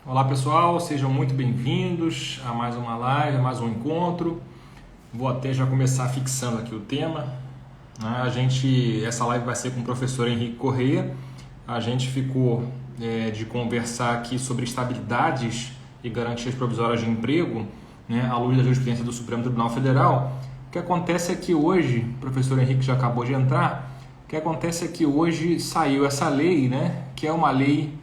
Olá pessoal, sejam muito bem-vindos a mais uma live, a mais um encontro. Vou até já começar fixando aqui o tema. Essa live vai ser com o professor Henrique Corrêa. A gente ficou de conversar aqui sobre estabilidades e garantias provisórias de emprego, né, à luz da jurisprudência do Supremo Tribunal Federal. O que acontece é que hoje, o professor Henrique já acabou de entrar, o que acontece é que hoje saiu essa lei, né, que é uma lei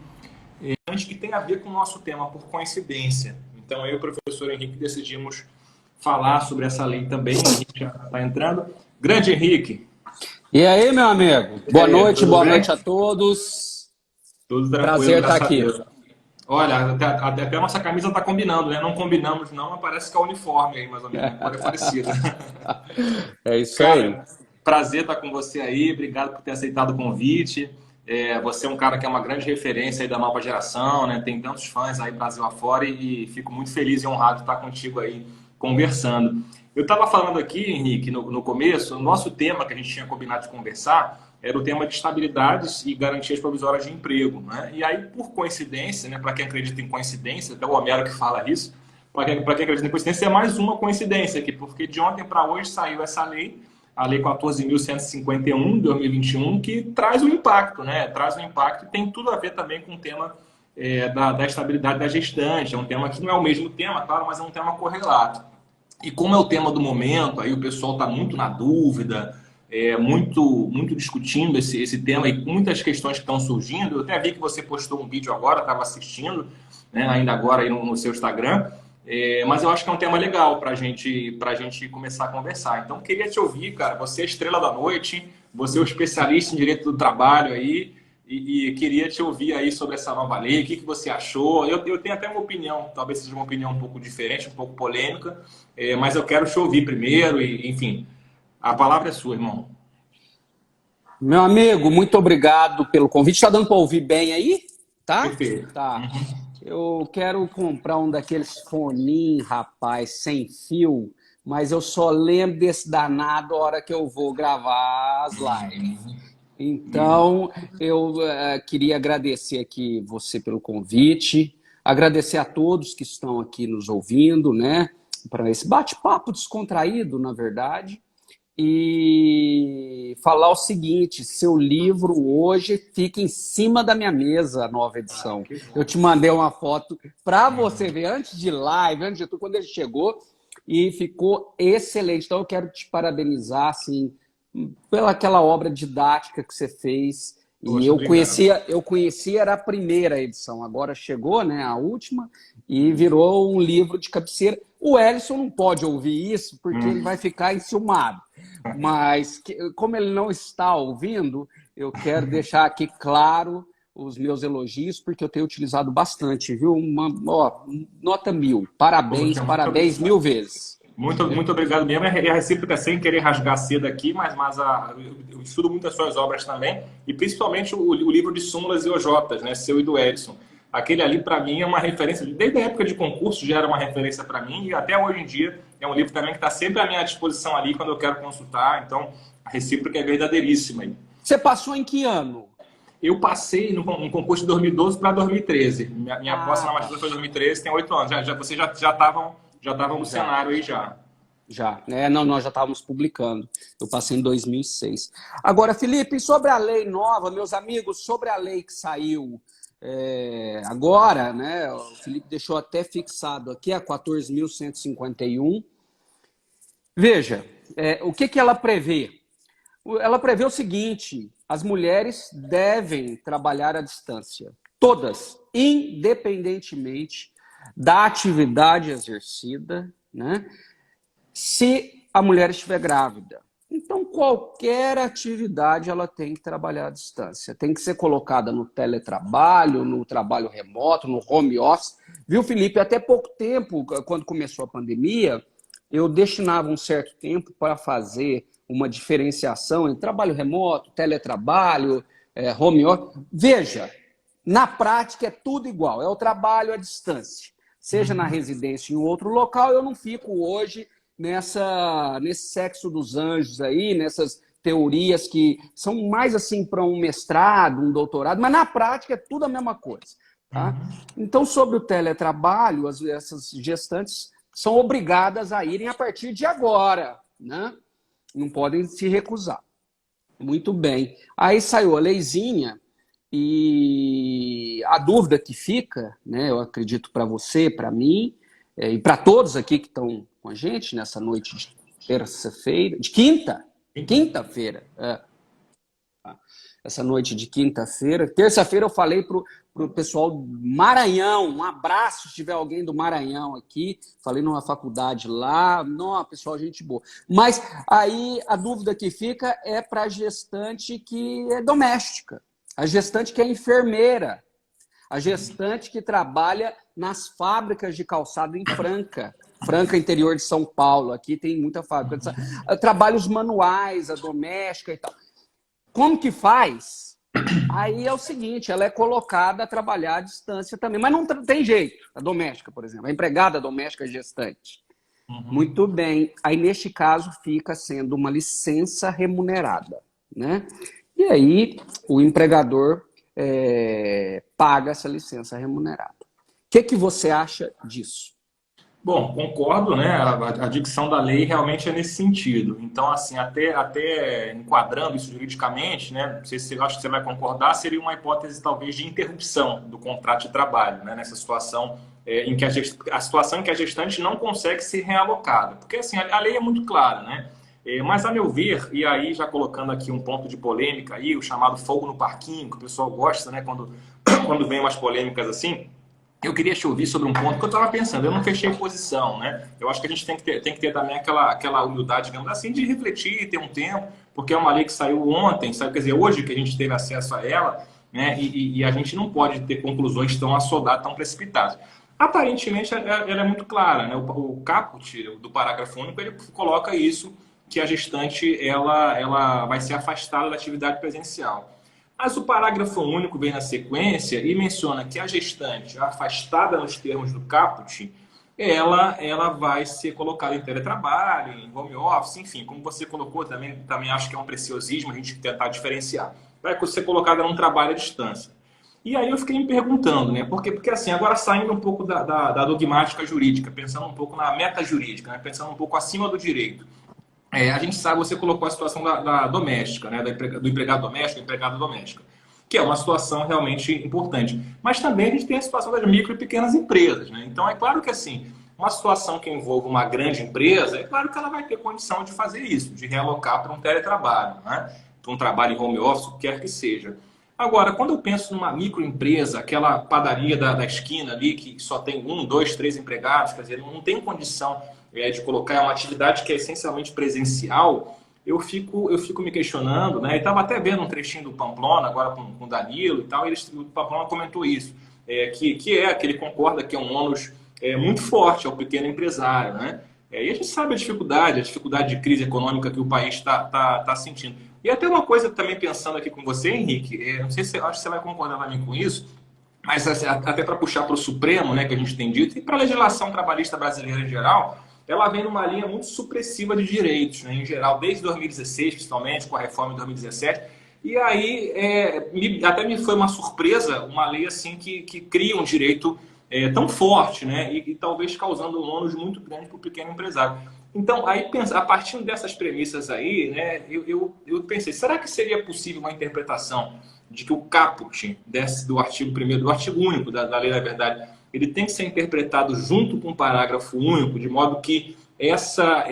que tem a ver com o nosso tema, por coincidência. Então, eu e o professor Henrique decidimos falar sobre essa lei também. O Henrique já está entrando. Grande Henrique. E aí, meu amigo? Boa noite a todos. Tudo tranquilo, Prazer estar graças a aqui. Deus. Olha, até a nossa camisa está combinando, né? Não combinamos não, mas parece que é uniforme aí, mais ou menos. Pode parecer. É isso aí. Cara, prazer estar com você aí. Obrigado por ter aceitado o convite. Você é um cara que é uma grande referência aí da nova geração, né? Tem tantos fãs aí Brasil afora e fico muito feliz e honrado de estar contigo aí conversando. Eu estava falando aqui, Henrique, no começo, o nosso tema que a gente tinha combinado de conversar era o tema de estabilidades e garantias provisórias de emprego, né? E aí, por coincidência, né? Para quem acredita em coincidência, até o Homero que fala isso, para quem acredita em coincidência, é mais uma coincidência aqui, porque de ontem para hoje saiu essa lei, a Lei 14.151 de 2021, que traz um impacto, né? Traz um impacto e tem tudo a ver também com o tema da estabilidade da gestante. É um tema que não é o mesmo tema, claro, mas é um tema correlato. E como é o tema do momento, aí o pessoal está muito na dúvida, muito discutindo esse tema e muitas questões que estão surgindo. Eu até vi que você postou um vídeo agora, estava assistindo, né, ainda agora aí no seu Instagram. Mas eu acho que é um tema legal para gente começar a conversar. Então, queria te ouvir, cara. Você é a estrela da noite, você é o especialista em direito do trabalho aí, e queria te ouvir aí sobre essa nova lei. O que você achou? Eu tenho até uma opinião, talvez seja uma opinião um pouco diferente, um pouco polêmica, mas eu quero te ouvir primeiro, e enfim, a palavra é sua, irmão. Meu amigo, muito obrigado pelo convite. Está dando para ouvir bem aí? Tá? Perfeito. Tá. Eu quero comprar um daqueles foninhos, rapaz, sem fio, mas eu só lembro desse danado a hora que eu vou gravar as lives. Então, eu queria agradecer aqui você pelo convite, agradecer a todos que estão aqui nos ouvindo, né, para esse bate-papo descontraído, na verdade, e falar o seguinte: seu livro hoje fica em cima da minha mesa, a nova edição. Eu te mandei uma foto para você ver antes de live, antes de tudo, quando ele chegou, e ficou excelente. Então, eu quero te parabenizar, assim, pela aquela obra didática que você fez. Poxa, E obrigado. eu conhecia, era a primeira edição, agora chegou, né, a última, e virou um livro de cabeceira. O Ellison não pode ouvir isso, porque ele vai ficar enciumado. Mas, como ele não está ouvindo, eu quero deixar aqui claro os meus elogios, porque eu tenho utilizado bastante, viu? Nota 1000. Parabéns, Poxa, parabéns 1000 vezes. muito obrigado mesmo. É a recíproca sem querer rasgar cedo aqui, eu estudo muitas suas obras também, e principalmente o livro de súmulas e OJs, né, seu e do Edson. Aquele ali, para mim, é uma referência, desde a época de concurso já era uma referência para mim, e até hoje em dia é um livro também que está sempre à minha disposição ali quando eu quero consultar, então a recíproca é verdadeiríssima. Você passou em que ano? Eu passei no concurso de 2012 para 2013. Minha posse na Tá. matrícula foi 2013, tem 8 anos. Vocês já estavam no Já. cenário aí já. Já, né? Não, nós já estávamos publicando. Eu passei em 2006. Agora, Felipe, sobre a lei nova, meus amigos, sobre a lei que saiu agora, né? O Felipe deixou até fixado aqui a 14.151. Veja, o que ela prevê? Ela prevê o seguinte: as mulheres devem trabalhar à distância, todas, independentemente da atividade exercida, né? Se a mulher estiver grávida. Então, qualquer atividade ela tem que trabalhar à distância. Tem que ser colocada no teletrabalho, no trabalho remoto, no home office. Viu, Felipe? Até pouco tempo, quando começou a pandemia, eu destinava um certo tempo para fazer uma diferenciação entre trabalho remoto, teletrabalho, home office. Veja, na prática é tudo igual. É o trabalho à distância. Seja na residência em outro local, eu não fico hoje nesse sexo dos anjos aí, nessas teorias que são mais assim para um mestrado, um doutorado, mas na prática é tudo a mesma coisa. Tá? Então, sobre o teletrabalho, essas gestantes são obrigadas a irem a partir de agora, né? Não podem se recusar. Muito bem. Aí saiu a leizinha e a dúvida que fica, né? Eu acredito para você, para mim, e para todos aqui que estão com a gente nessa noite de terça-feira, de quinta-feira. Essa noite de quinta-feira. Terça-feira eu falei para o pessoal do Maranhão, um abraço se tiver alguém do Maranhão aqui. Falei numa faculdade lá, não, pessoal, gente boa. Mas aí a dúvida que fica é para a gestante que é doméstica, a gestante que é enfermeira, a gestante que trabalha nas fábricas de calçado em Franca. Franca, interior de São Paulo, aqui tem muita fábrica. Trabalhos manuais, a doméstica e tal. Como que faz? Aí é o seguinte, ela é colocada a trabalhar à distância também, mas não tem jeito. A doméstica, por exemplo, a empregada doméstica gestante. Muito bem. Aí, neste caso, fica sendo uma licença remunerada, né? E aí, o empregador paga essa licença remunerada. O que você acha disso? Bom, concordo, né? A dicção da lei realmente é nesse sentido. Então, assim, até enquadrando isso juridicamente, né? Não sei se acho que você vai concordar, seria uma hipótese talvez de interrupção do contrato de trabalho, né? Nessa situação em que a situação em que a gestante não consegue ser realocada. Porque, assim, a lei é muito clara, né? Mas, a meu ver, e aí já colocando aqui um ponto de polêmica aí, o chamado fogo no parquinho, que o pessoal gosta, né? Quando vem umas polêmicas assim. Eu queria te ouvir sobre um ponto que eu estava pensando. Eu não fechei posição, né? Eu acho que a gente tem que ter também aquela humildade, digamos assim, de refletir, ter um tempo, porque é uma lei que saiu ontem, quer dizer, hoje que a gente teve acesso a ela, né? E a gente não pode ter conclusões tão assodadas, tão precipitadas. Aparentemente, ela é muito clara, né? O caput do parágrafo único, ele coloca isso, que a gestante ela vai ser afastada da atividade presencial. Mas o parágrafo único vem na sequência e menciona que a gestante, afastada nos termos do caput, ela vai ser colocada em teletrabalho, em home office, enfim, como você colocou, também acho que é um preciosismo a gente tentar diferenciar. Vai ser colocada num trabalho à distância. E aí eu fiquei me perguntando, né? Porque assim, agora saindo um pouco da dogmática jurídica, pensando um pouco na meta jurídica, né? Pensando um pouco acima do direito. A gente sabe, você colocou a situação da doméstica, né? Do empregado doméstico, empregada doméstica, que é uma situação realmente importante. Mas também a gente tem a situação das micro e pequenas empresas, né? Então, é claro que, assim, uma situação que envolve uma grande empresa, é claro que ela vai ter condição de fazer isso, de realocar para um teletrabalho, né? Para um trabalho em home office, o que quer que seja. Agora, quando eu penso numa microempresa, aquela padaria da esquina ali, que só tem 1, 2, 3 empregados, quer dizer, não tem condição de colocar uma atividade que é essencialmente presencial, eu fico me questionando, né? E estava até vendo um trechinho do Pamplona, agora com o Danilo e tal, o Pamplona comentou isso, que ele concorda que é um ônus muito forte ao pequeno empresário, né? E a gente sabe a dificuldade de crise econômica que o país está sentindo. E até uma coisa também pensando aqui com você, Henrique, não sei se acho que você vai concordar também com isso, mas assim, até para puxar para o Supremo, né, que a gente tem dito, e para a legislação trabalhista brasileira em geral, ela vem numa linha muito supressiva de direitos, né, em geral, desde 2016, principalmente, com a reforma de 2017. E aí, até me foi uma surpresa, uma lei assim que cria um direito tão forte, né, e talvez causando um ônus muito grande para o pequeno empresário. Então, aí, a partir dessas premissas aí, né, eu pensei, será que seria possível uma interpretação de que o caput do artigo 1º, do artigo único da Lei da Verdade, ele tem que ser interpretado junto com o parágrafo único, de modo que essa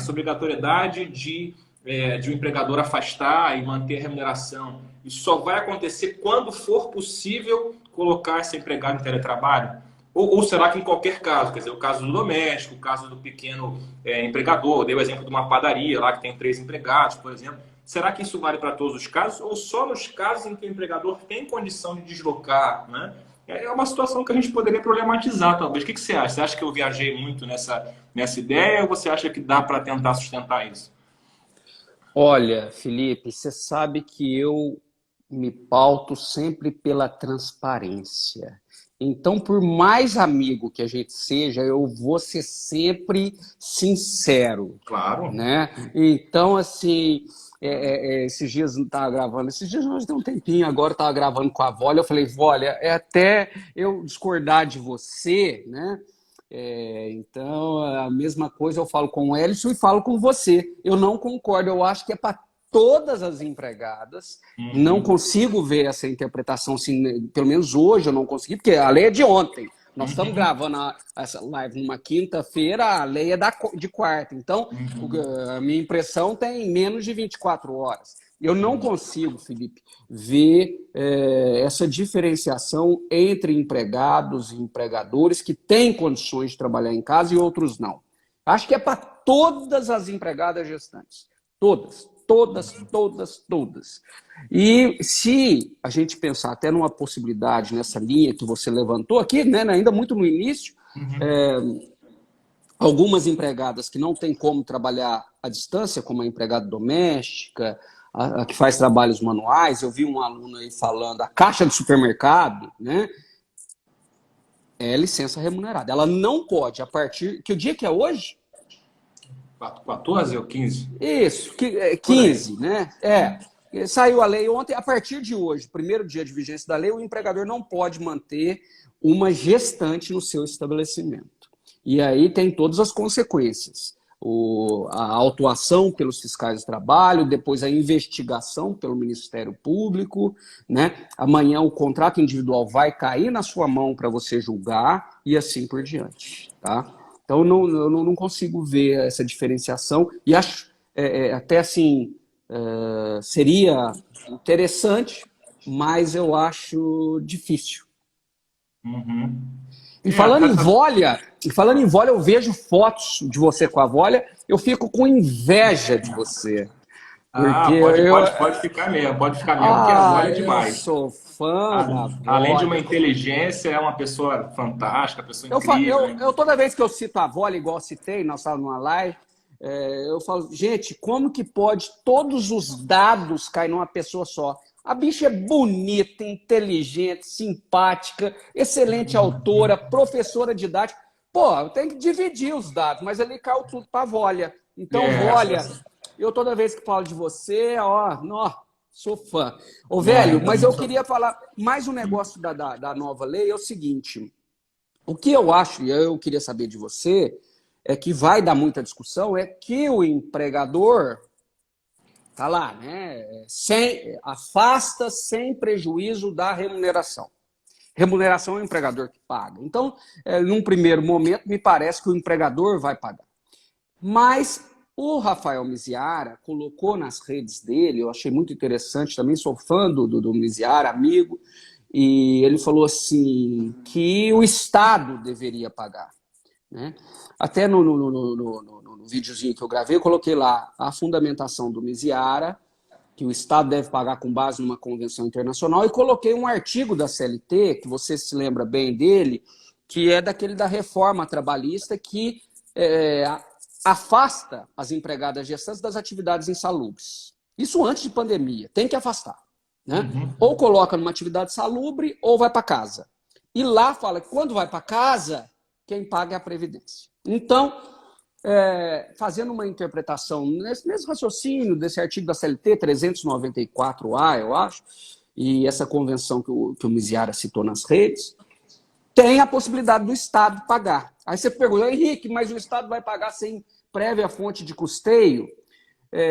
obrigatoriedade de o empregador afastar e manter a remuneração, isso só vai acontecer quando for possível colocar esse empregado em teletrabalho? Ou será que em qualquer caso, quer dizer, o caso do doméstico, o caso do pequeno empregador, dei o exemplo de uma padaria lá que tem 3 empregados, por exemplo, será que isso vale para todos os casos ou só nos casos em que o empregador tem condição de deslocar, né? É uma situação que a gente poderia problematizar, talvez. O que você acha? Você acha que eu viajei muito nessa ideia ou você acha que dá para tentar sustentar isso? Olha, Felipe, você sabe que eu me pauto sempre pela transparência. Então, por mais amigo que a gente seja, eu vou ser sempre sincero, Claro. né? Então, assim, esses dias não estava gravando, esses dias nós deu um tempinho, agora estava gravando com a Vólia, eu falei, Vólia, é até eu discordar de você, né? Então, a mesma coisa eu falo com o Elison e falo com você. Eu não concordo, eu acho que é para todas as empregadas. Não Uhum. consigo ver essa interpretação, assim, pelo menos hoje eu não consegui, porque a lei é de ontem. Nós estamos Uhum. gravando essa live numa quinta-feira, a lei é de quarta. Então, Uhum. a minha impressão tem menos de 24 horas. Eu não consigo, Felipe, ver essa diferenciação entre empregados e empregadores que têm condições de trabalhar em casa e outros não. Acho que é para todas as empregadas gestantes. Todas, todas, todas, todas. E se a gente pensar até numa possibilidade nessa linha que você levantou aqui, né, ainda muito no início, Uhum. algumas empregadas que não têm como trabalhar à distância, como a empregada doméstica, a que faz trabalhos manuais, eu vi um aluno aí falando, a caixa de supermercado, né? É licença remunerada. Ela não pode, a partir. Que o dia que é hoje? 14 ou 15? Isso, Por aí. 15, né? Saiu a lei ontem, a partir de hoje, primeiro dia de vigência da lei, o empregador não pode manter uma gestante no seu estabelecimento. E aí tem todas as consequências. A autuação pelos fiscais de trabalho, depois a investigação pelo Ministério Público, né? Amanhã o contrato individual vai cair na sua mão para você julgar e assim por diante, tá? Então eu não consigo ver essa diferenciação e acho até assim seria interessante, mas eu acho difícil. Uhum. E falando em Vólia, eu vejo fotos de você com a Vólia, eu fico com inveja de você. Porque pode ficar mesmo, que a Vólia é eu demais. sou fã da Além de uma Vólia. inteligência, é uma pessoa fantástica, pessoa incrível, hein? Toda vez que eu cito a Vólia, igual eu citei, nós estávamos numa live, eu falo, gente, como que pode todos os dados cair numa pessoa só? A bicha é bonita, inteligente, simpática, excelente autora, professora didática. Pô, tem que dividir os dados, mas ali caiu tudo para a Vólia. Então, É, Vólia, eu toda vez que falo de você, sou fã. Ô, não, velho, eu mas também eu sou. queria falar mais um negócio da nova lei, é o seguinte, o que eu acho, e eu queria saber de você, é que vai dar muita discussão, é que o empregador tá lá, né? Afasta sem prejuízo da remuneração. Remuneração é o empregador que paga. Então, num primeiro momento, me parece que o empregador vai pagar. Mas o Rafael Miziara colocou nas redes dele, eu achei muito interessante, também sou fã do Miziara, amigo, e ele falou assim que o Estado deveria pagar. Né? Até no videozinho que eu gravei, eu coloquei lá a fundamentação do Miziara, que o Estado deve pagar com base numa convenção internacional, e coloquei um artigo da CLT, que você se lembra bem dele, que é daquele da reforma trabalhista que afasta as empregadas gestantes das atividades insalubres. Isso antes de pandemia, tem que afastar. Né? Uhum. Ou coloca numa atividade salubre ou vai para casa. E lá fala que quando vai para casa, quem paga é a Previdência. Então, fazendo uma interpretação nesse mesmo raciocínio desse artigo da CLT 394A, eu acho, e essa convenção que o Miziara citou nas redes, tem a possibilidade do Estado pagar. Aí você pergunta, Henrique, mas o Estado vai pagar sem prévia fonte de custeio?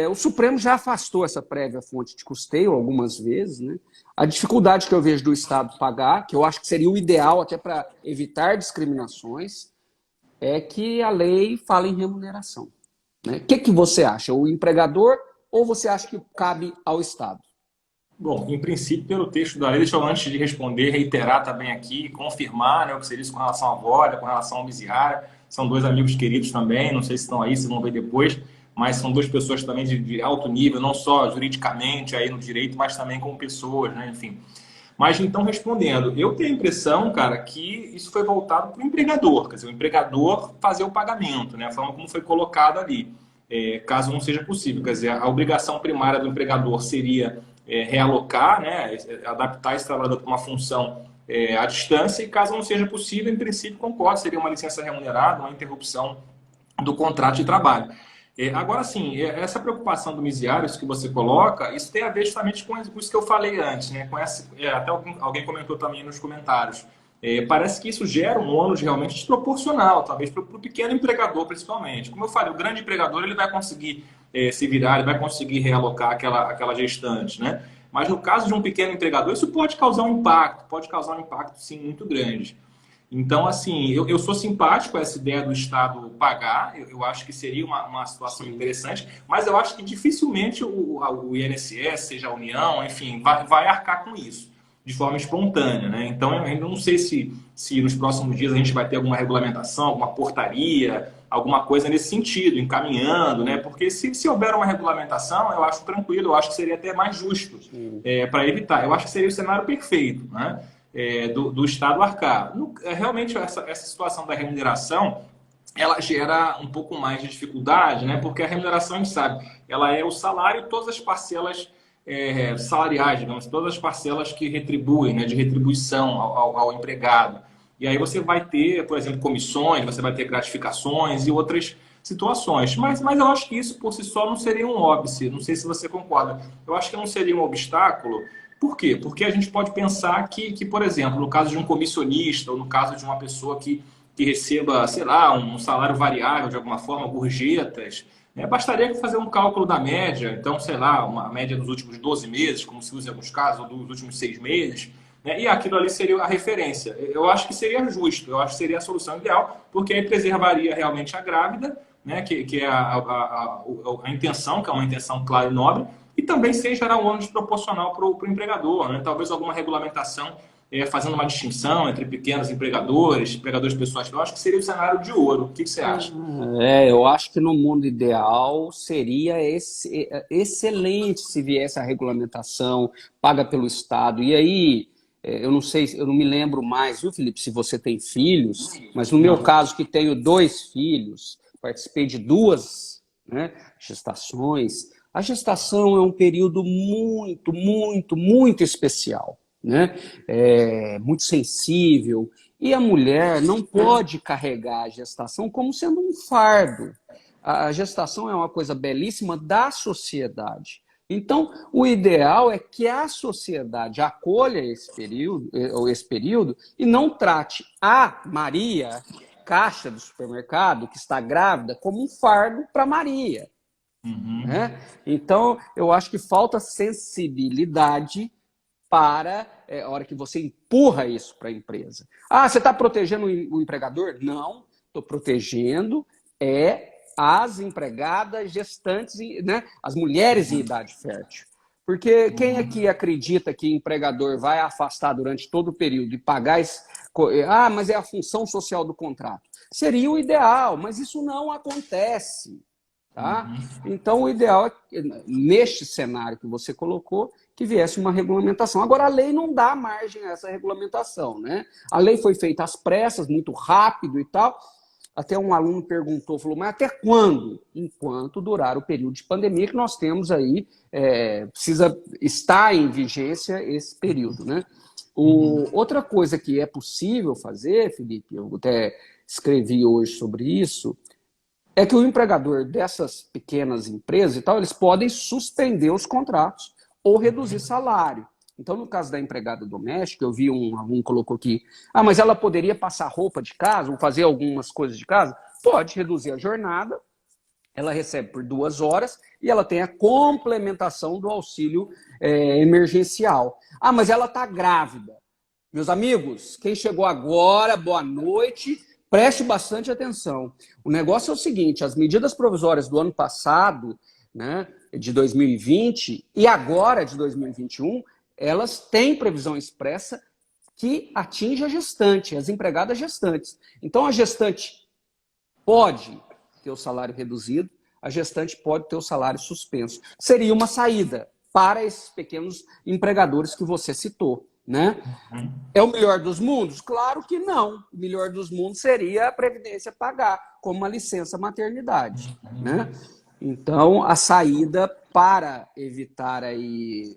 O Supremo já afastou essa prévia fonte de custeio algumas vezes. Né? A dificuldade que eu vejo do Estado pagar, que eu acho que seria o ideal até para evitar discriminações, é que a lei fala em remuneração. Né? O que você acha? O empregador ou você acha que cabe ao Estado? Bom, em princípio, pelo texto da lei, deixa eu, antes de responder, reiterar também aqui, confirmar, né, o que seria isso com relação à Vólia, com relação ao Miziara. São dois amigos queridos também, não sei se estão aí, se vão ver depois, mas são duas pessoas também de alto nível, não só juridicamente aí no direito, mas também como pessoas, né, enfim. Mas então, respondendo, eu tenho a impressão, cara, que isso foi voltado para o empregador, quer dizer, o empregador fazer o pagamento, né, a forma como foi colocado ali, caso não seja possível. Quer dizer, a obrigação primária do empregador seria realocar, né, adaptar esse trabalhador para uma função à distância, e caso não seja possível, em princípio, concordo, seria uma licença remunerada, uma interrupção do contrato de trabalho. Agora, sim, essa preocupação do misiário, isso que você coloca, isso tem a ver justamente com isso que eu falei antes, né? Até alguém comentou também nos comentários. Parece que isso gera um ônus realmente desproporcional, talvez para o pequeno empregador, principalmente. Como eu falei, o grande empregador ele vai conseguir se virar, ele vai conseguir realocar aquela gestante, né? Mas no caso de um pequeno empregador, isso pode causar um impacto, sim, muito grande. Então, assim, eu sou simpático a essa ideia do Estado pagar, eu acho que seria uma situação interessante, mas eu acho que dificilmente o INSS, seja a União, enfim, vai arcar com isso de forma espontânea, né? Então, eu ainda não sei se nos próximos dias a gente vai ter alguma regulamentação, alguma portaria, alguma coisa nesse sentido, encaminhando, né? Porque se houver uma regulamentação, eu acho tranquilo, eu acho que seria até mais justo para evitar. Eu acho que seria o cenário perfeito, né? Do Estado arcar. Realmente, essa situação da remuneração, ela gera um pouco mais de dificuldade, né? Porque a remuneração, a gente sabe, ela é o salário e todas as parcelas salariais, digamos, todas as parcelas que retribuem, né? De retribuição ao empregado. E aí você vai ter, por exemplo, comissões, você vai ter gratificações e outras situações. Mas eu acho que isso por si só não seria um óbice. Não sei se você concorda. Eu acho que não seria um obstáculo. Por quê? Porque a gente pode pensar que, por exemplo, no caso de um comissionista ou no caso de uma pessoa que receba, sei lá, um salário variável de alguma forma, gorjetas, né? Bastaria fazer um cálculo da média, então, sei lá, uma média dos últimos 12 meses, como se usa em alguns casos, ou dos últimos 6 meses, né? E aquilo ali seria a referência. Eu acho que seria justo, eu acho que seria a solução ideal, porque aí preservaria realmente a grávida, né? Que é a intenção, que é uma intenção clara e nobre, e também sem gerar um ônus desproporcional para o empregador, né? Talvez alguma regulamentação fazendo uma distinção entre pequenos empregadores pessoais. Eu acho que seria o cenário de ouro. O que você acha? Eu acho que no mundo ideal seria excelente se viesse a regulamentação paga pelo Estado. E aí, eu não sei, eu não me lembro mais, viu, Felipe, se você tem filhos, mas no meu caso, que tenho 2 filhos, participei de 2, né, gestações. A gestação é um período muito, muito, muito especial, né? Muito sensível. E a mulher não pode carregar a gestação como sendo um fardo. A gestação é uma coisa belíssima da sociedade. Então, o ideal é que a sociedade acolha esse período e não trate a Maria, caixa do supermercado, que está grávida, como um fardo para Maria. Né? Então, eu acho que falta sensibilidade para a hora que você empurra isso para a empresa. Ah, você está protegendo o empregador? Não, estou protegendo as empregadas gestantes, né? As mulheres em idade fértil. Porque quem aqui acredita que empregador vai afastar durante todo o período e pagar mas é a função social do contrato. Seria o ideal, mas isso não acontece. Tá? Então, o ideal é, neste cenário que você colocou, que viesse uma regulamentação. Agora, a lei não dá margem a essa regulamentação, né? A lei foi feita às pressas, muito rápido e tal. Até um aluno perguntou, falou, mas até quando? Enquanto durar o período de pandemia que nós temos aí, precisa estar em vigência esse período, né? Outra coisa que é possível fazer, Felipe, eu até escrevi hoje sobre isso, é que o empregador dessas pequenas empresas e tal, eles podem suspender os contratos ou reduzir salário. Então, no caso da empregada doméstica, eu vi um aluno colocou aqui, mas ela poderia passar roupa de casa ou fazer algumas coisas de casa? Pode reduzir a jornada, ela recebe por 2 horas e ela tem a complementação do auxílio emergencial. Mas ela está grávida. Meus amigos, quem chegou agora, boa noite. Preste bastante atenção. O negócio é o seguinte, as medidas provisórias do ano passado, né, de 2020 e agora de 2021, elas têm previsão expressa que atinge a gestante, as empregadas gestantes. Então, a gestante pode ter o salário reduzido, a gestante pode ter o salário suspenso. Seria uma saída para esses pequenos empregadores que você citou. Né? É o melhor dos mundos? Claro que não. O melhor dos mundos seria a Previdência pagar, como uma licença maternidade. Né? Então, a saída para evitar aí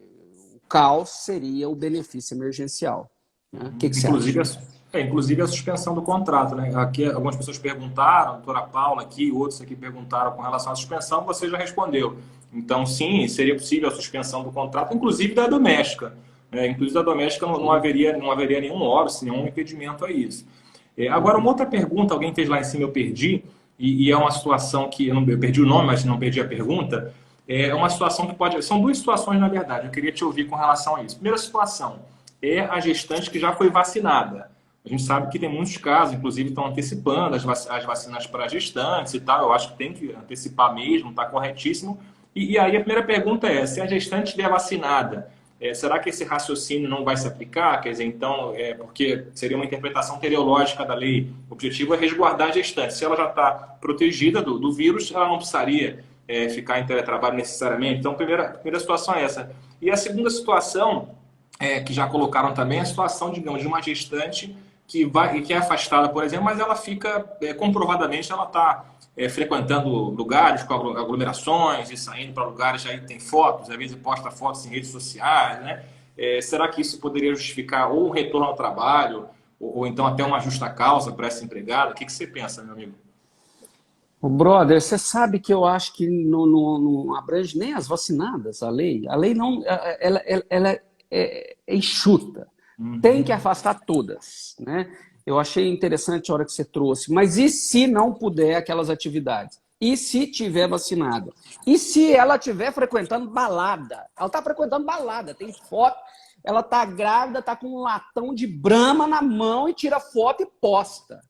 qual seria o benefício emergencial. Né? O que você acha? Inclusive a suspensão do contrato, né? Aqui algumas pessoas perguntaram, a doutora Paula aqui, outros aqui perguntaram com relação à suspensão, você já respondeu. Então, sim, seria possível a suspensão do contrato, inclusive da doméstica. Inclusive da doméstica não haveria nenhum óbice, nenhum impedimento a isso. Agora, uma outra pergunta, alguém fez lá em cima, eu perdi, e é uma situação que, eu perdi o nome, mas não perdi a pergunta, é uma situação que pode... São duas situações, na verdade, eu queria te ouvir com relação a isso. Primeira situação é a gestante que já foi vacinada. A gente sabe que tem muitos casos, inclusive estão antecipando as vacinas para gestantes e tal. Eu acho que tem que antecipar mesmo, está corretíssimo. E aí a primeira pergunta é, se a gestante estiver vacinada, será que esse raciocínio não vai se aplicar? Quer dizer, então, porque seria uma interpretação teleológica da lei. O objetivo é resguardar a gestante. Se ela já está protegida do vírus, ela não precisaria ficar em teletrabalho necessariamente. Então, a primeira situação é essa. E a segunda situação, que já colocaram também, é a situação, digamos, de uma gestante que é afastada, por exemplo, mas ela fica, comprovadamente, ela está frequentando lugares com aglomerações e saindo para lugares, aí tem fotos, às vezes posta fotos em redes sociais, né? Será que isso poderia justificar ou o retorno ao trabalho, ou então até uma justa causa para essa empregada? O que você pensa, meu amigo? O brother, você sabe que eu acho que não abrange nem as vacinadas, a lei. A lei não, ela é enxuta. Tem que afastar todas, né? Eu achei interessante a hora que você trouxe. Mas e se não puder aquelas atividades? E se tiver vacinada? E se ela estiver frequentando balada? Ela está frequentando balada, tem foto. Ela está grávida, está com um latão de Brahma na mão e tira foto e posta.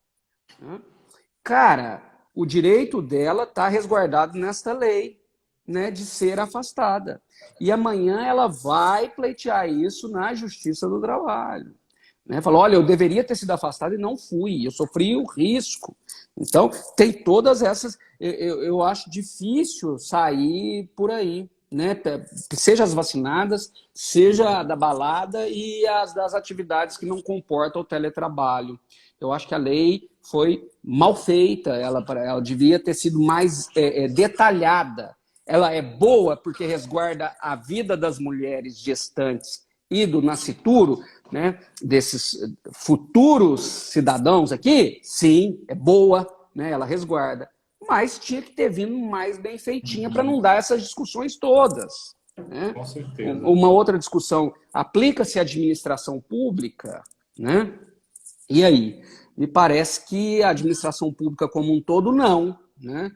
Cara, o direito dela está resguardado nesta lei, né, de ser afastada. E amanhã ela vai pleitear isso na Justiça do Trabalho. Né? Falou, olha, eu deveria ter sido afastada e não fui, eu sofri o risco. Então, tem todas essas... Eu acho difícil sair por aí, né? Seja as vacinadas, seja da balada e as das atividades que não comportam o teletrabalho. Eu acho que a lei foi mal feita, ela devia ter sido mais detalhada. Ela é boa porque resguarda a vida das mulheres gestantes e do nascituro, né, desses futuros cidadãos aqui, sim, é boa, né, ela resguarda. Mas tinha que ter vindo mais bem feitinha para não dar essas discussões todas. Né? Com certeza. Uma outra discussão, aplica-se a administração pública, né? E aí? Me parece que a administração pública como um todo, não. Né?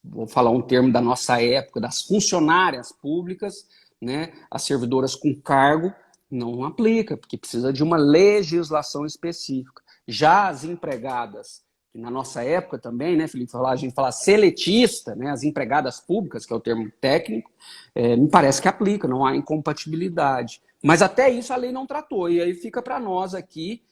Vou falar um termo da nossa época, das funcionárias públicas, né? As servidoras com cargo, não aplica, porque precisa de uma legislação específica. Já as empregadas, que na nossa época também, né, Felipe, a gente fala seletista, né, as empregadas públicas, que é o termo técnico, me parece que aplica, não há incompatibilidade. Mas até isso a lei não tratou, e aí fica para nós aqui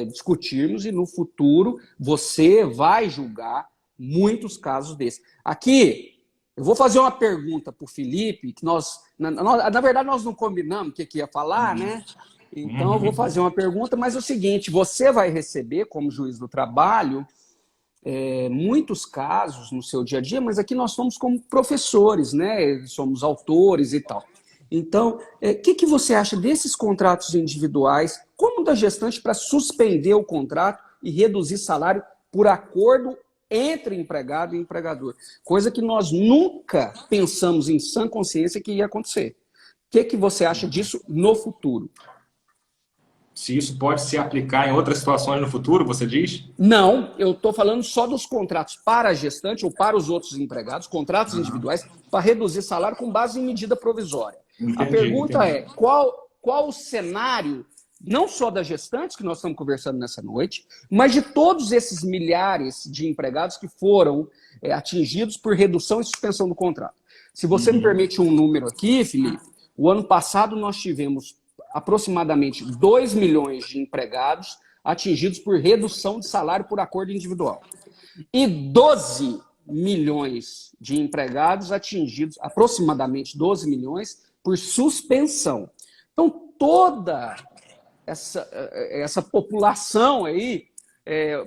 discutirmos, e no futuro você vai julgar muitos casos desses. Aqui, eu vou fazer uma pergunta para o Felipe, que na verdade nós não combinamos o que ia falar, né? Então eu vou fazer uma pergunta, mas é o seguinte, você vai receber, como juiz do trabalho, muitos casos no seu dia a dia, mas aqui nós somos como professores, né? Somos autores e tal. Então, o que você acha desses contratos individuais, como da gestante, para suspender o contrato e reduzir salário por acordo entre empregado e empregador? Coisa que nós nunca pensamos em sã consciência que ia acontecer. O que você acha disso no futuro? Se isso pode se aplicar em outras situações no futuro, você diz? Não, eu estou falando só dos contratos para a gestante ou para os outros empregados, contratos individuais, para reduzir salário com base em medida provisória. A pergunta é, qual o cenário, não só das gestantes, que nós estamos conversando nessa noite, mas de todos esses milhares de empregados que foram atingidos por redução e suspensão do contrato. Se você me permite um número aqui, Felipe, o ano passado nós tivemos aproximadamente 2 milhões de empregados atingidos por redução de salário por acordo individual. E 12 milhões de empregados atingidos, aproximadamente 12 milhões, por suspensão. Então, toda essa população aí,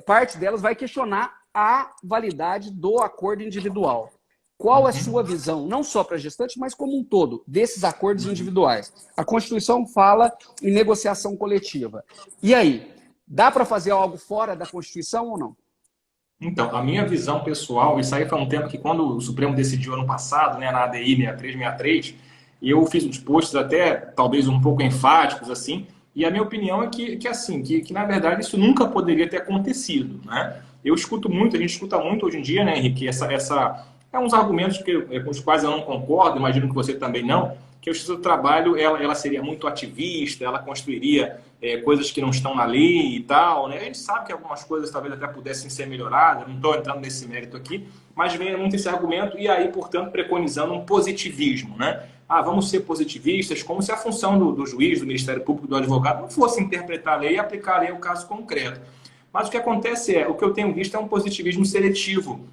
parte delas vai questionar a validade do acordo individual. Qual é a sua visão, não só para gestante, mas como um todo, desses acordos individuais? A Constituição fala em negociação coletiva. E aí, dá para fazer algo fora da Constituição ou não? Então, a minha visão pessoal, isso aí foi um tempo que quando o Supremo decidiu ano passado, né, na ADI 6363, eu fiz uns posts até, talvez um pouco enfáticos, assim, e a minha opinião é que na verdade isso nunca poderia ter acontecido, né? Eu escuto muito, a gente escuta muito hoje em dia, né, Henrique, é uns argumentos com os quais eu não concordo, imagino que você também não, que a Justiça do Trabalho, ela seria muito ativista, ela construiria coisas que não estão na lei e tal, né? A gente sabe que algumas coisas talvez até pudessem ser melhoradas, não estou entrando nesse mérito aqui, mas vem muito esse argumento e aí, portanto, preconizando um positivismo, né? Ah, vamos ser positivistas, como se a função do juiz, do Ministério Público, do advogado, não fosse interpretar a lei e aplicar a lei ao caso concreto. Mas o que acontece o que eu tenho visto é um positivismo seletivo,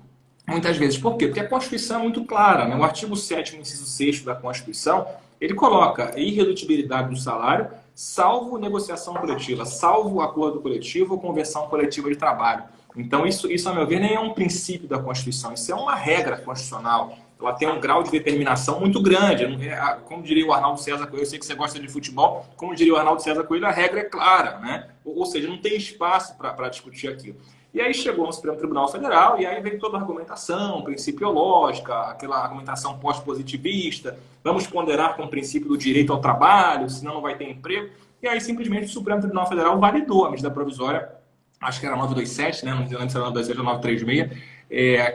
muitas vezes. Por quê? Porque a Constituição é muito clara, né? O artigo 7º, inciso 6º da Constituição, ele coloca a irredutibilidade do salário, salvo negociação coletiva, salvo acordo coletivo ou convenção coletiva de trabalho. Então, isso, a meu ver, nem é um princípio da Constituição, isso é uma regra constitucional. Ela tem um grau de determinação muito grande. Como diria o Arnaldo César Coelho, eu sei que você gosta de futebol, como diria o Arnaldo César Coelho, a regra é clara, né? Ou seja, não tem espaço para discutir aquilo. E aí chegou no Supremo Tribunal Federal e aí veio toda a argumentação principiológica, aquela argumentação pós-positivista, vamos ponderar com o princípio do direito ao trabalho, senão não vai ter emprego. E aí simplesmente o Supremo Tribunal Federal validou a medida provisória, acho que era 927, né? Não sei se era 927 ou 936,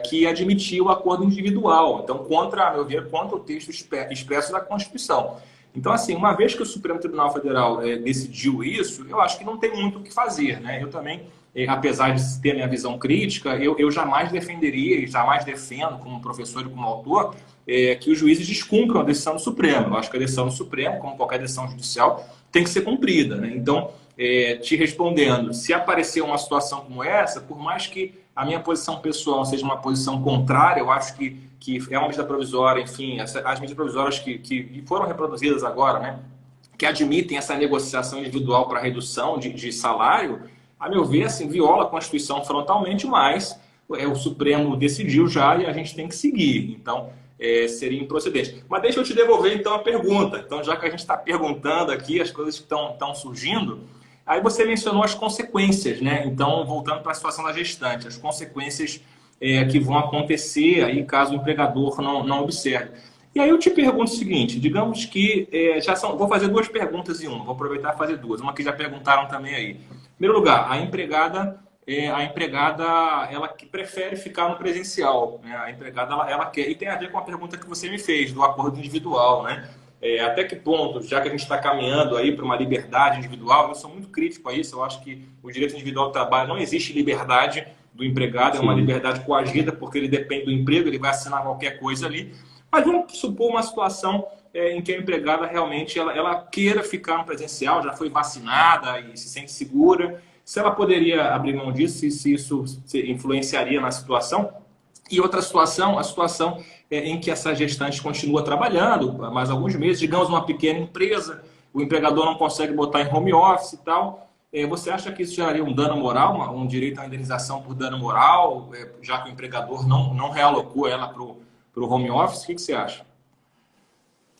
que admitia o acordo individual. Então, a meu ver, contra o texto expresso da Constituição. Então, assim, uma vez que o Supremo Tribunal Federal decidiu isso, eu acho que não tem muito o que fazer, né? Eu também, apesar de ter minha visão crítica, eu jamais defenderia e jamais defendo, como professor e como autor, que os juízes descumpram a decisão do Supremo. Eu acho que a decisão do Supremo, como qualquer decisão judicial, tem que ser cumprida, né? Então, te respondendo, se aparecer uma situação como essa, por mais que a minha posição pessoal seja uma posição contrária, eu acho que é uma medida provisória, enfim, as medidas provisórias que foram reproduzidas agora, né, que admitem essa negociação individual para redução de salário, a meu ver, assim, viola a Constituição frontalmente, mas o Supremo decidiu já e a gente tem que seguir. Então, seria improcedente. Mas deixa eu te devolver, então, a pergunta. Então, já que a gente está perguntando aqui, as coisas que estão surgindo, aí você mencionou as consequências, né? Então, voltando para a situação da gestante, as consequências que vão acontecer aí caso o empregador não observe. E aí eu te pergunto o seguinte, digamos que vou fazer duas perguntas em uma, vou aproveitar e fazer duas, uma que já perguntaram também aí. Em primeiro lugar, a empregada ela que prefere ficar no presencial, né? A empregada ela quer, e tem a ver com a pergunta que você me fez do acordo individual, né? Até que ponto, já que a gente está caminhando aí para uma liberdade individual, eu sou muito crítico a isso, eu acho que o direito individual do trabalho não existe liberdade do empregado, é uma liberdade coagida, porque ele depende do emprego, ele vai assinar qualquer coisa ali. Mas vamos supor uma situação em que a empregada realmente ela queira ficar no presencial, já foi vacinada e se sente segura. Se ela poderia abrir mão disso, se isso influenciaria na situação. E outra situação, a situação em que essa gestante continua trabalhando mais alguns meses, digamos uma pequena empresa, o empregador não consegue botar em home office e tal. Você acha que isso geraria um dano moral, um direito à indenização por dano moral, já que o empregador não realocou ela para o home office? O que você acha?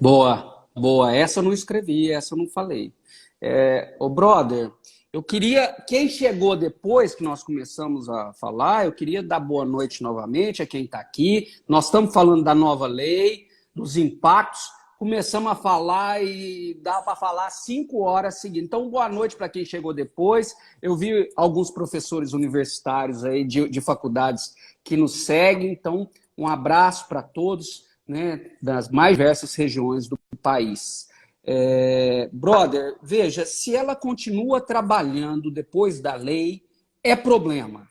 Boa, boa. Essa eu não escrevi, essa eu não falei. Ô, brother, eu queria, quem chegou depois que nós começamos a falar, eu queria dar boa noite novamente a quem está aqui. Nós estamos falando da nova lei, dos impactos. Começamos a falar e dá para falar 5 horas seguidas. Então, boa noite para quem chegou depois. Eu vi alguns professores universitários aí de faculdades que nos seguem. Então, um abraço para todos, né, das mais diversas regiões do país. Brother, veja, se ela continua trabalhando depois da lei, é problema.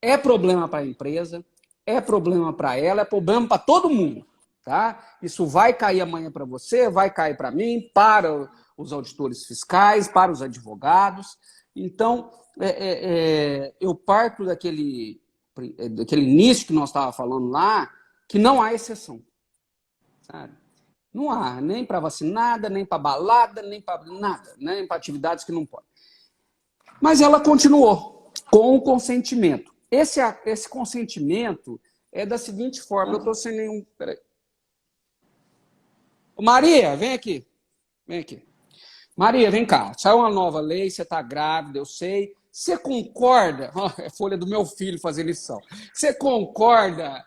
É problema para a empresa, é problema para ela, é problema para todo mundo. Tá? Isso vai cair amanhã para você, vai cair para mim, para os auditores fiscais, para os advogados. Então, eu parto daquele início que nós estávamos falando lá, que não há exceção. Sabe? Não há, nem para vacinada, nem para balada, nem para nada, nem para atividades que não podem. Mas ela continuou com o consentimento. Esse consentimento é da seguinte forma, eu estou sem nenhum... Peraí. Maria, vem aqui. Vem aqui. Maria, vem cá. Saiu uma nova lei, você está grávida, eu sei. Você concorda? É folha do meu filho fazer lição. Você concorda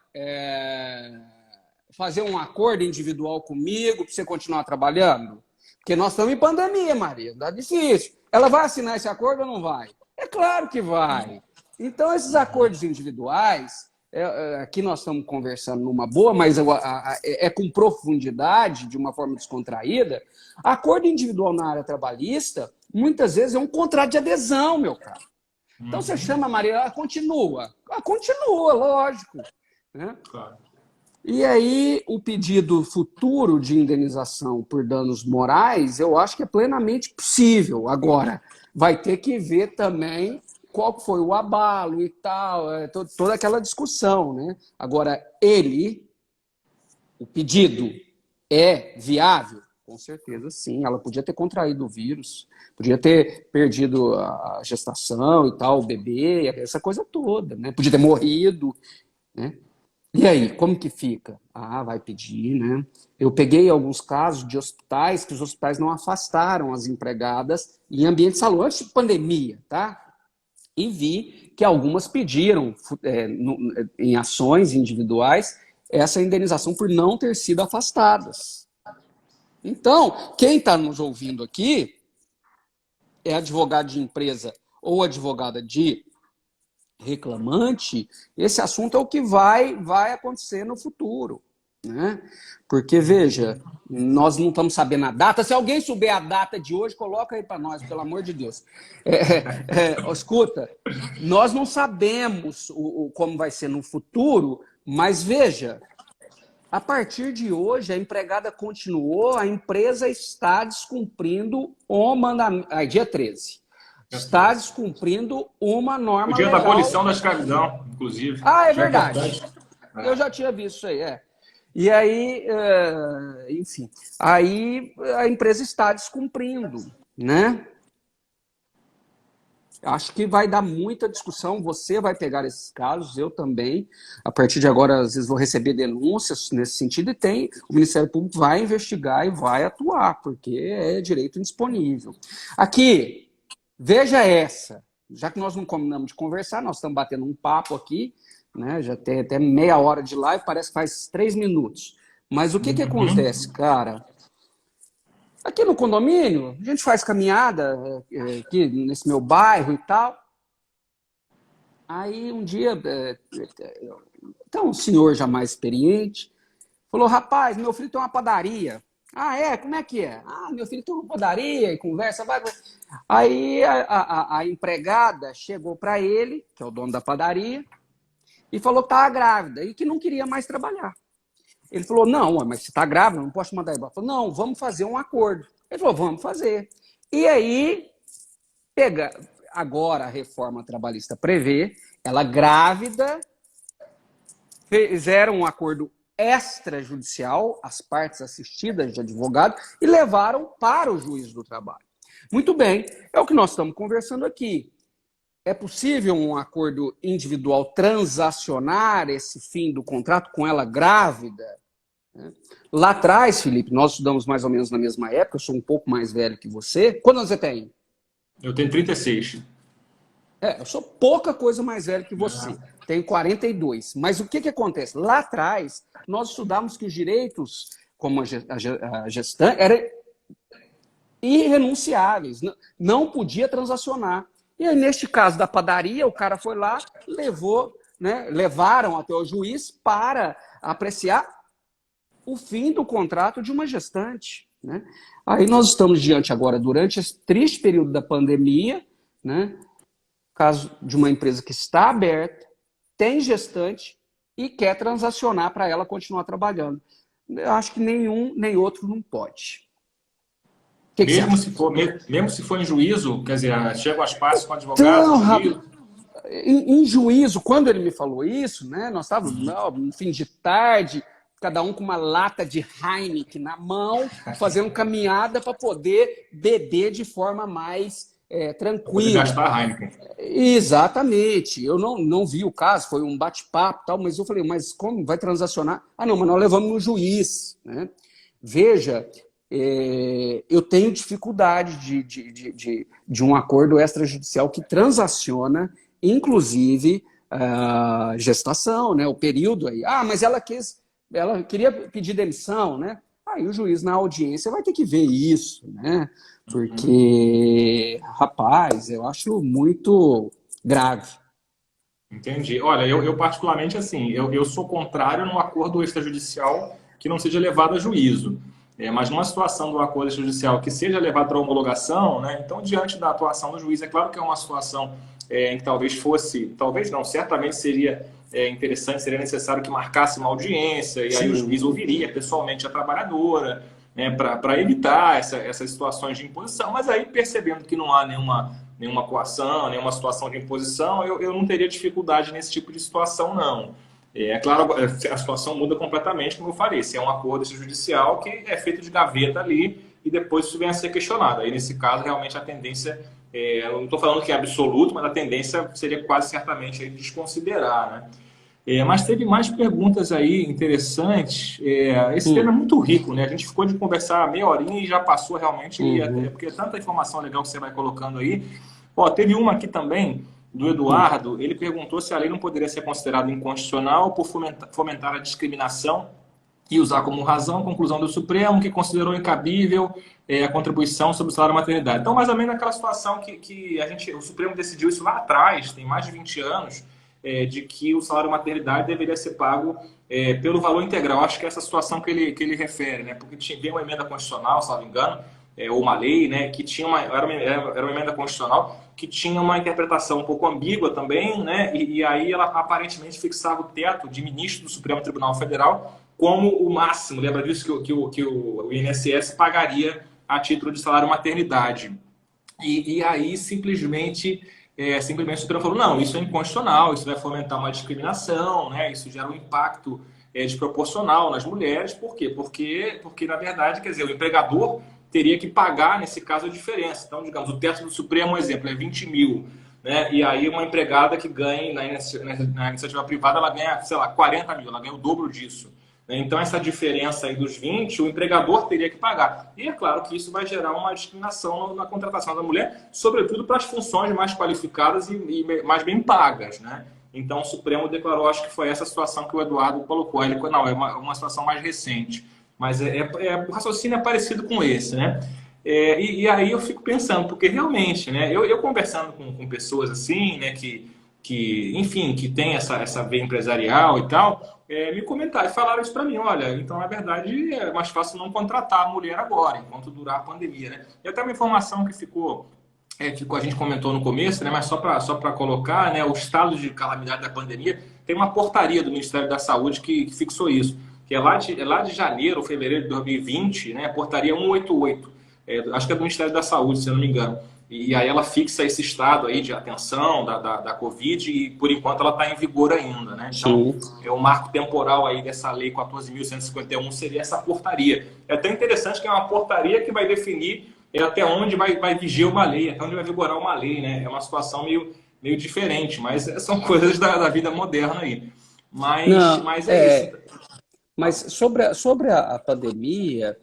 fazer um acordo individual comigo para você continuar trabalhando? Porque nós estamos em pandemia, Maria. Dá difícil. Ela vai assinar esse acordo ou não vai? É claro que vai. Então, esses acordos individuais, aqui nós estamos conversando numa boa, mas é com profundidade, de uma forma descontraída. Acordo individual na área trabalhista, muitas vezes é um contrato de adesão, meu cara. Então, você chama a Maria, ela continua. Ela continua, lógico. Né? Claro. E aí, o pedido futuro de indenização por danos morais, eu acho que é plenamente possível. Agora, vai ter que ver também qual foi o abalo e tal, toda aquela discussão, né? Agora, o pedido é viável? Com certeza, sim. Ela podia ter contraído o vírus, podia ter perdido a gestação e tal, o bebê, essa coisa toda, né? Podia ter morrido, né? E aí, como que fica? Ah, vai pedir, né? Eu peguei alguns casos de hospitais que os hospitais não afastaram as empregadas em ambiente de saúde, antes de pandemia, tá? E vi que algumas pediram, em ações individuais, essa indenização por não ter sido afastadas. Então, quem está nos ouvindo aqui é advogado de empresa ou advogada de reclamante, esse assunto é o que vai acontecer no futuro. Né? Porque, veja, nós não estamos sabendo a data. Se alguém souber a data de hoje, coloca aí para nós, pelo amor de Deus. Escuta, nós não sabemos como vai ser no futuro, mas veja, a partir de hoje, a empregada continuou, a empresa está descumprindo o mandamento. Dia 13. Está descumprindo uma norma O dia legal. da abolição da escravidão, inclusive. Ah, é verdade. Eu já tinha visto isso aí, E aí, enfim, aí a empresa está descumprindo, né? Acho que vai dar muita discussão, você vai pegar esses casos, eu também. A partir de agora, às vezes, vou receber denúncias nesse sentido e o Ministério Público vai investigar e vai atuar, porque é direito indisponível. Aqui, veja essa, já que nós não combinamos de conversar, nós estamos batendo um papo aqui, né? Já tem até meia hora de live, parece que faz 3 minutos. Mas o que acontece, cara? Aqui no condomínio, a gente faz caminhada aqui nesse meu bairro e tal. Aí um dia, então um senhor já mais experiente, falou, rapaz, meu filho tem uma padaria. Ah, é? Como é que é? Ah, meu filho tem uma padaria e conversa, vai. Aí a empregada chegou para ele, que é o dono da padaria, e falou que estava grávida e que não queria mais trabalhar. Ele falou, não, mas você está grávida, não posso mandar embora. Ele falou, não, vamos fazer um acordo. Ele falou, vamos fazer. E aí, agora a reforma trabalhista prevê, ela grávida, fizeram um acordo extrajudicial, as partes assistidas de advogado, e levaram para o juiz do trabalho. Muito bem, é o que nós estamos conversando aqui. É possível um acordo individual transacionar esse fim do contrato com ela grávida? Lá atrás, Felipe, nós estudamos mais ou menos na mesma época, eu sou um pouco mais velho que você. Quantos você tem? Eu tenho 36. Eu sou pouca coisa mais velho que você. Tenho 42. Mas o que acontece? Lá atrás, nós estudamos que os direitos, como a gestante, eram irrenunciáveis. Não podia transacionar. E aí, neste caso da padaria, o cara foi lá, levaram até o juiz para apreciar o fim do contrato de uma gestante. Né? Aí nós estamos diante agora, durante esse triste período da pandemia, né? Caso de uma empresa que está aberta, tem gestante e quer transacionar para ela continuar trabalhando. Eu acho que nenhum nem outro não pode. Mesmo se for em juízo, quer dizer, chegam as partes com o advogado, em juízo, quando ele me falou isso, né, nós estávamos no fim de tarde, cada um com uma lata de Heineken na mão, fazendo caminhada para poder beber de forma mais Poder tranquila. gastar a Heineken. Exatamente. Eu não vi o caso, foi um bate-papo e tal, mas eu falei, mas como vai transacionar? Ah, não, mas nós levamos no juiz, né? Veja, eu tenho dificuldade de um acordo extrajudicial que transaciona, inclusive, a gestação, né? O período aí. Ah, mas ela queria pedir demissão, né? Aí o juiz na audiência vai ter que ver isso, né? Porque, rapaz, eu acho muito grave. Entendi. Olha, eu particularmente, assim, eu sou contrário num acordo extrajudicial que não seja levado a juízo. Mas numa situação do acordo extrajudicial que seja levado para homologação, né? Então, diante da atuação do juiz, é claro que é uma situação em que talvez não, certamente seria interessante, seria necessário que marcasse uma audiência, e aí o juiz Sim, ouviria pessoalmente a trabalhadora, né, para evitar essas situações de imposição, mas aí percebendo que não há nenhuma coação, nenhuma situação de imposição, eu não teria dificuldade nesse tipo de situação, não. Claro, a situação muda completamente, como eu falei, se é um acordo extrajudicial que é feito de gaveta ali e depois isso vem a ser questionado. Aí, nesse caso, realmente a tendência, eu não estou falando que é absoluto, mas a tendência seria quase certamente aí desconsiderar, né? Mas teve mais perguntas aí interessantes. Esse tema é muito rico, né? A gente ficou de conversar meia horinha e já passou realmente, e até uhum, porque é tanta informação legal que você vai colocando aí. Ó, teve uma aqui também, do uhum. Eduardo. Ele perguntou se a lei não poderia ser considerada inconstitucional por fomentar a discriminação e usar como razão a conclusão do Supremo, que considerou incabível a contribuição sobre o salário maternidade. Então, mais ou menos naquela situação que o Supremo decidiu isso lá atrás, tem mais de 20 anos, de que o salário maternidade deveria ser pago pelo valor integral. Acho que é essa situação que ele refere, né? Porque tinha uma emenda constitucional, se não me engano, ou uma lei, né, que tinha era uma emenda constitucional que tinha uma interpretação um pouco ambígua também, né, e aí ela aparentemente fixava o teto de ministro do Supremo Tribunal Federal como o máximo. Lembra disso que o INSS pagaria a título de salário maternidade. E aí simplesmente o Supremo falou, não, isso é inconstitucional, isso vai fomentar uma discriminação, né? Isso gera um impacto desproporcional nas mulheres. Por quê? Porque, na verdade, quer dizer, o empregador teria que pagar, nesse caso, a diferença. Então, digamos, o teto do Supremo, um exemplo, é 20 mil. Né? E aí uma empregada que ganha na iniciativa privada, ela ganha, sei lá, 40 mil, ela ganha o dobro disso. Então, essa diferença aí dos 20, o empregador teria que pagar. E é claro que isso vai gerar uma discriminação na contratação da mulher, sobretudo para as funções mais qualificadas e mais bem pagas, né? Então, o Supremo declarou, acho que foi essa situação que o Eduardo colocou. Ele, não, é uma situação mais recente. Mas o raciocínio é parecido com esse, né? E aí eu fico pensando, porque realmente, né? Eu conversando com pessoas assim, né? Enfim, que tem essa veia empresarial e tal, me comentaram, falaram isso para mim, olha, então na verdade é mais fácil não contratar a mulher agora, enquanto durar a pandemia, né? E até uma informação que a gente comentou no começo, né? Mas só para colocar, né? O estado de calamidade da pandemia tem uma portaria do Ministério da Saúde que fixou isso, que é lá de janeiro ou fevereiro de 2020, né? A portaria 188, acho que é do Ministério da Saúde, se eu não me engano. E aí ela fixa esse estado aí de atenção da Covid e, por enquanto, ela está em vigor ainda, né? Então, Sim. o marco temporal aí dessa lei 14.151 seria essa portaria. É até interessante que é uma portaria que vai definir até onde vai viger uma lei, até onde vai vigorar uma lei, né? É uma situação meio diferente, mas são coisas da vida moderna aí. Mas, Não, mas é isso. mas sobre a pandemia,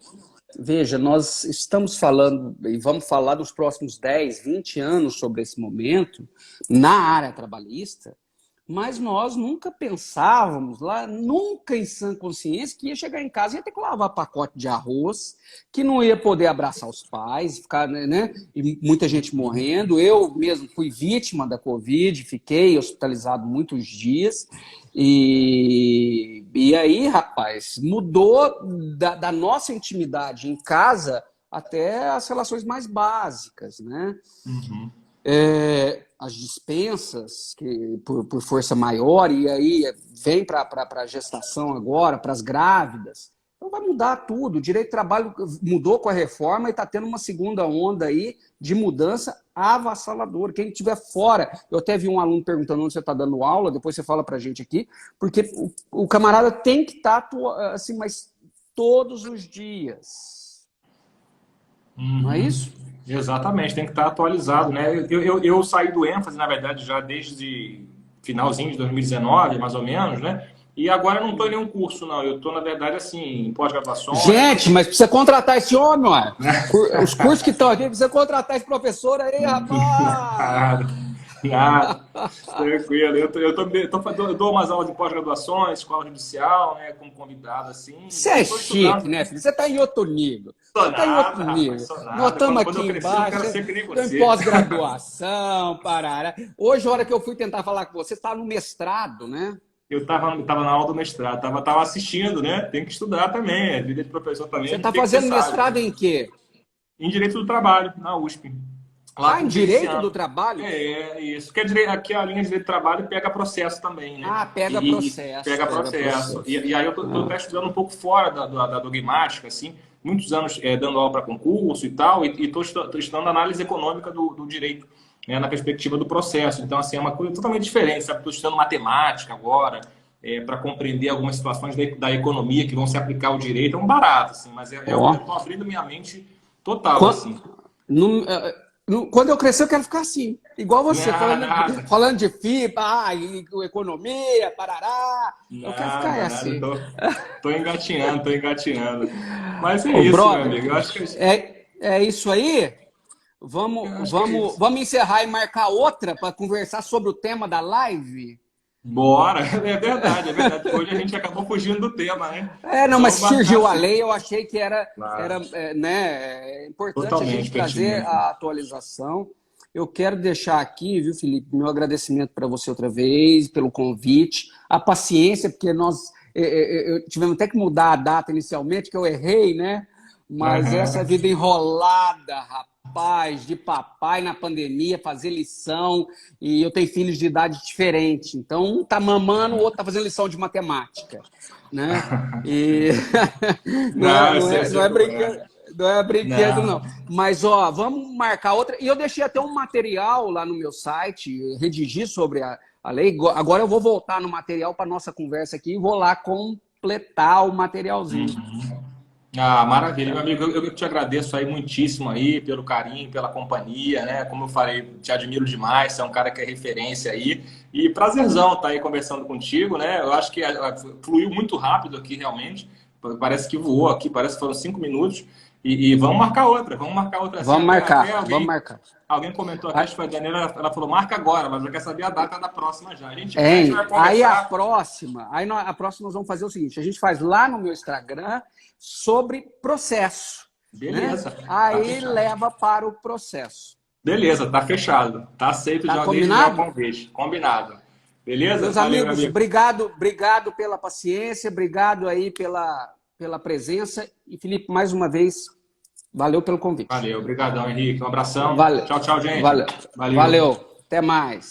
veja, nós estamos falando, e vamos falar dos próximos 10, 20 anos sobre esse momento, na área trabalhista, mas nós nunca pensávamos lá, nunca em sã consciência, que ia chegar em casa e ia ter que lavar pacote de arroz, que não ia poder abraçar os pais, ficar, né? E muita gente morrendo. Eu mesmo fui vítima da Covid, fiquei hospitalizado muitos dias. E aí, rapaz, mudou da nossa intimidade em casa até as relações mais básicas, né? Uhum. As dispensas que por força maior, e aí vem para a gestação agora, para as grávidas. Então vai mudar tudo. O direito do trabalho mudou com a reforma e está tendo uma segunda onda aí de mudança avassaladora. Quem estiver fora, eu até vi um aluno perguntando onde você está dando aula, depois você fala para a gente aqui, porque o camarada tem que estar assim, mas todos os dias. Não é Uhum. isso? Exatamente, tem que estar atualizado, né? Eu saí do ênfase, na verdade, já desde finalzinho de 2019, mais ou menos, né? E agora eu não estou em nenhum curso, não. Eu estou, na verdade, assim, em pós-graduações. Gente, mas precisa contratar esse homem, ué. Os cursos que estão aqui, precisa contratar esse professor aí, rapaz! Nada, nada. Tranquilo. Eu dou umas aulas de pós-graduações, escola judicial, né? Como convidado, assim. Você E é estou chique, estudando. né, filho? Você está em outro nível. Sou Você está em outro nada, rapaz, nível. sou Nós nada. estamos Quando eu aqui crescer, eu embaixo, quero ser que nem estou em você. pós-graduação, parará. Hoje, a hora que eu fui tentar falar com você, você está no mestrado, né? Eu tava na aula do mestrado, tava assistindo, né? Tem que estudar também, a vida de professor também, Você a gente está tem que ser fazendo sábio, mestrado né? em quê? Em Direito do Trabalho, na USP. Lá Ah, em cursei esse Direito do ano. Trabalho? É, isso. Porque aqui a linha de Direito do Trabalho pega processo também, né? Ah, pega E processo, pega pega processo. E, processo. e aí eu tô Ah, até estudando um pouco fora da dogmática, assim. Muitos anos dando aula para concurso e tal, e tô estudando análise econômica do direito, né, na perspectiva do processo. Então, assim, é uma coisa totalmente diferente, sabe? Estou estudando matemática agora, para compreender algumas situações da economia que vão se aplicar ao direito. É um barato, assim, mas eu ó. estou abrindo minha mente total, assim. Quando eu crescer, eu quero ficar assim, igual você, Nada, falando de FIPA, e economia, parará. Eu quero ficar nada. assim. Tô engatinhando, tô engatinhando. Mas é Ô, isso, meu brother, amigo. Eu acho que, é isso aí? eu Vamos, acho que é vamos, isso. vamos encerrar e marcar outra para conversar sobre o tema da live? Bora, é verdade, é verdade. Hoje a gente acabou fugindo do tema, né? Não, mas Vamos marcar surgiu a sim. lei, eu achei que Claro, né, importante a gente totalmente trazer pertinente. a atualização. Eu quero deixar aqui, viu, Felipe, meu agradecimento para você outra vez, pelo convite, a paciência, porque nós tivemos até que mudar a data inicialmente, que eu errei, né? Mas essa Aham. vida enrolada, rapaz, de papai na pandemia, fazer lição, e eu tenho filhos de idade diferente, então um tá mamando, o outro tá fazendo lição de matemática, né? E não é, Não, eu não sei, eu é, não sei é como brinquedo, é. não é brinquedo, não. Não. Mas, ó, vamos marcar outra. E eu deixei até um material lá no meu site, redigi sobre a lei. Agora eu vou voltar no material para nossa conversa aqui e vou lá completar o materialzinho. Ah, maravilha, meu amigo. Eu te agradeço aí muitíssimo aí pelo carinho, pela companhia, né? Como eu falei, te admiro demais. Você é um cara que é referência aí. E prazerzão estar aí conversando contigo, né? Eu acho que fluiu muito rápido aqui, realmente. Parece que voou aqui, parece que foram 5 minutos. E vamos marcar outra assim. Até Vamos marcar. alguém comentou aqui, A- acho que foi a Daniela, ela falou, marca agora, mas eu quero saber a data da próxima já. A gente vai Aí conversar. a próxima nós vamos fazer o seguinte: a gente faz lá no meu Instagram sobre processo, né? Beleza, tá Aí fechado. leva para o processo. Beleza, tá fechado. Tá aceito Tá já desde já o combinado? convite. Combinado. Beleza? Meus Valeu, meu amigos, amigo. obrigado pela paciência, obrigado aí pela presença. E, Felipe, mais uma vez, valeu pelo convite. Valeu, obrigadão, Henrique. Um abração. Valeu, Tchau, tchau, gente. valeu, Valeu. valeu. Até mais.